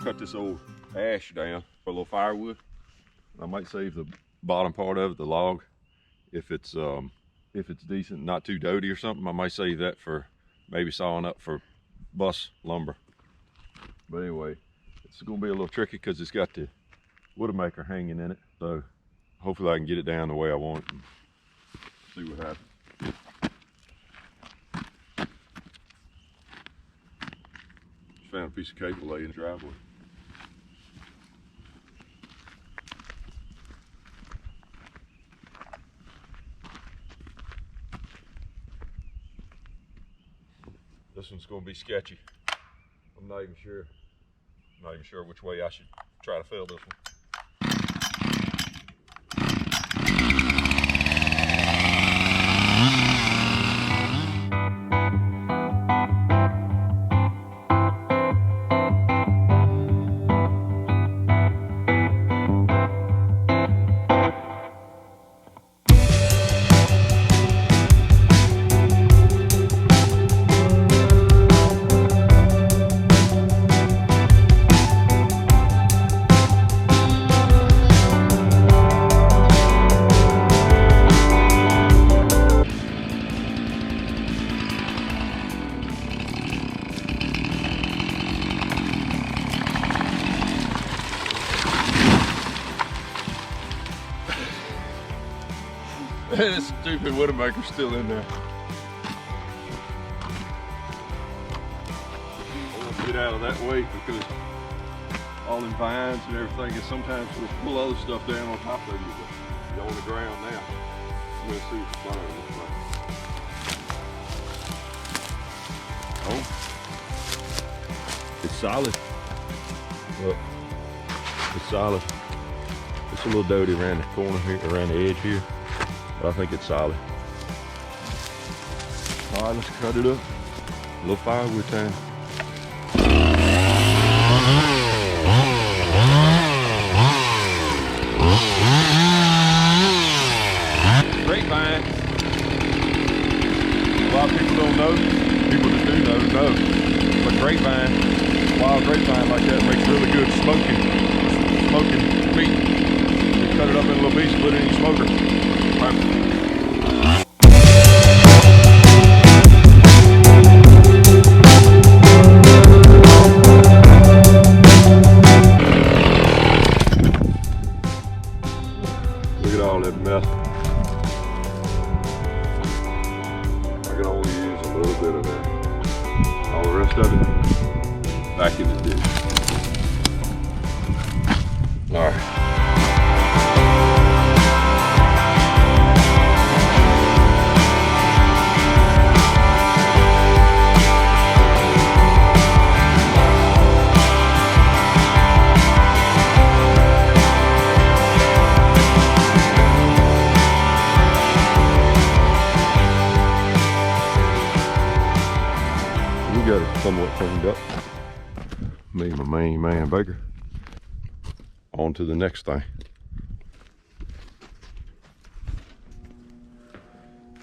gonna cut this old ash down for a little firewood. I might save the bottom part of it, the log, if it's decent, not too doty or something. I might save that for maybe sawing up for bus lumber. But anyway, it's gonna be a little tricky because it's got the Widowmaker hanging in it. So hopefully I can get it down the way I want it and see what happens. Just found a piece of cable laying in the driveway. This one's gonna be sketchy. I'm not even sure which way I should try to fill this one. This stupid Widowmaker's still in there. I want to get out of that way because all them vines and everything is sometimes will pull other stuff down on top of you. But you're on the ground now. I'm going to see what the fire looks like. Oh, it's solid. Look, it's solid. It's a little doty around the corner here, around the edge here. I think it's solid. All right, let's cut it up. A little firewood time. Grapevine. A lot of people don't know. People that do know. But grapevine, wild grapevine like that makes really good smoking meat. You cut it up in little pieces, put it in your smoker. Perfect. Look at all that mess. I can only use a little bit of that. All the rest of it, back in the dish. All right. Got it somewhat cleaned up. Me and my main man Baker. On to the next thing.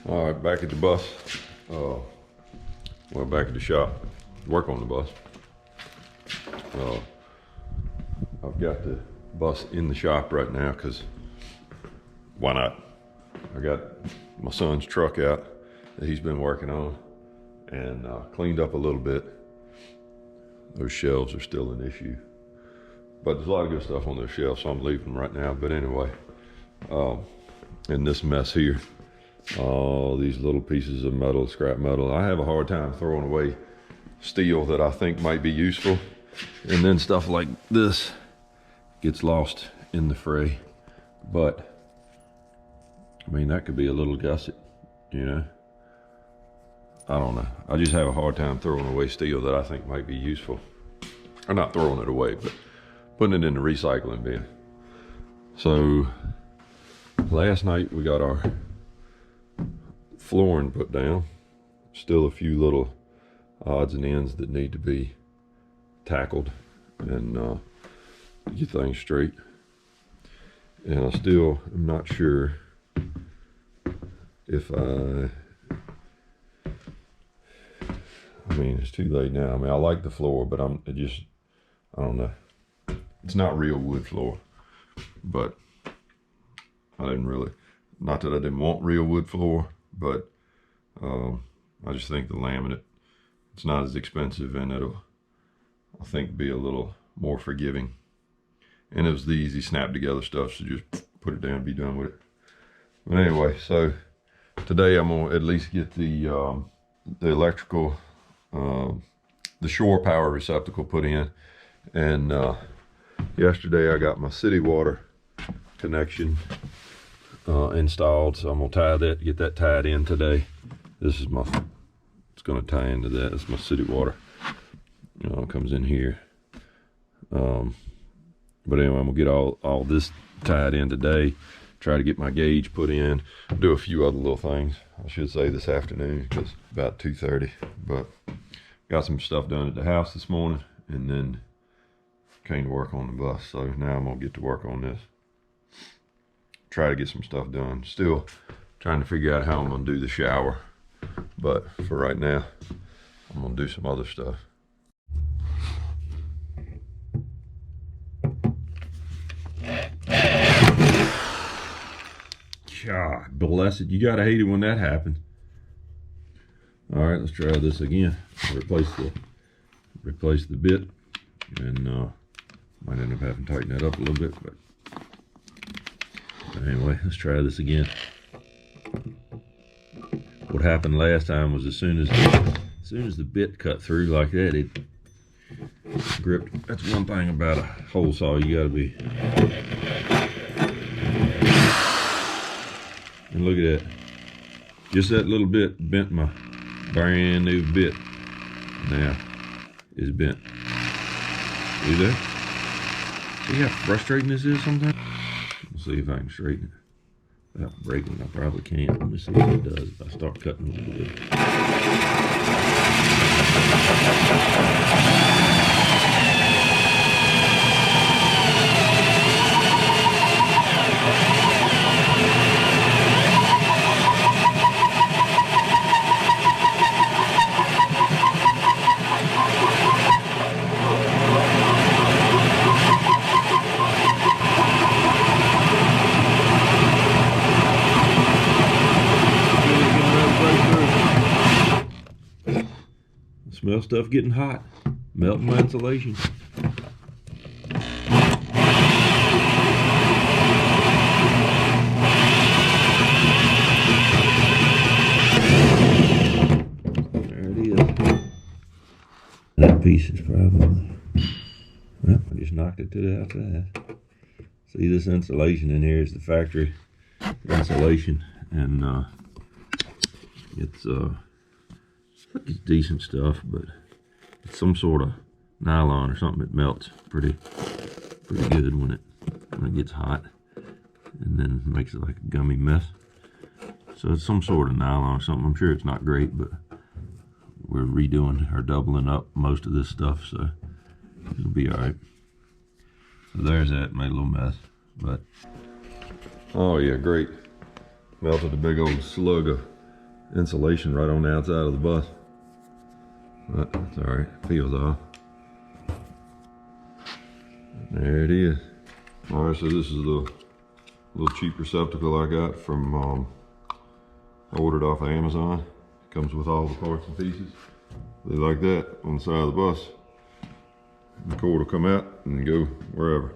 All right, back at the bus. Well, back at the shop. Work on the bus. I've got the bus in the shop right now because why not? I got my son's truck out that he's been working on. And cleaned up a little bit. Those shelves are still an issue, but there's a lot of good stuff on those shelves, so I'm leaving them right now. But anyway, in this mess here, all these little pieces of metal, scrap metal. I have a hard time throwing away steel that I think might be useful, and then stuff like this gets lost in the fray. But I mean, that could be a little gusset, you know. I don't know. I just have a hard time throwing away steel that I think might be useful. Or not throwing it away, but putting it in the recycling bin. So last night we got our flooring put down. Still a few little odds and ends that need to be tackled and get things straight. And I still am not sure if I mean, it's too late now. I mean, I like the floor, but I don't know. it's not real wood floor, but I didn't really, not that I didn't want real wood floor, but I just think the laminate, it's not as expensive, and it'll, I think, be a little more forgiving. And it was the easy snap together stuff, so just put it down and be done with it. But anyway, so today I'm gonna at least get the electrical, the shore power receptacle put in. And yesterday I got my city water connection installed, so I'm gonna tie that, get that tied in today. This is my, it's gonna tie into that. It's my city water. It comes in here. But anyway, I'm gonna get all this tied in today. Try to get my gauge put in. Do a few other little things. I should say this afternoon, because about 2:30. But got some stuff done at the house this morning, and then came to work on the bus. So now I'm gonna get to work on this. Try to get some stuff done. Still trying to figure out how I'm gonna do the shower. But for right now, I'm gonna do some other stuff. God bless it. You gotta hate it when that happens. All right, let's try this again. Replace the bit, and might end up having to tighten that up a little bit, but anyway, let's try this again. What happened last time was as soon as the bit cut through like that, it gripped. That's one thing about a hole saw. You gotta be. And look at that. Just that little bit bent my brand new bit. Now it's bent. See that? See how frustrating this is sometimes? Let's see if I can straighten it without breaking it. I probably can't. Let me see what it does if I start cutting a little bit. Smell stuff getting hot, melting my insulation. There it is. That piece is probably, well, I just knocked it to the outside. See, this insulation in here is the factory insulation, and it's it's decent stuff, but it's some sort of nylon or something that melts pretty good when it gets hot, and then makes it like a gummy mess. So it's some sort of nylon or something. I'm sure it's not great, but we're redoing or doubling up most of this stuff, so it'll be all right. So there's that. Made a little mess, but oh yeah, great. Melted a big old slug of insulation right on the outside of the bus. But that's all right, peels off. There it is. All right, so this is the little cheap receptacle I got from, I ordered off of Amazon. It comes with all the parts and pieces. They like that on the side of the bus. The cord will come out and go wherever.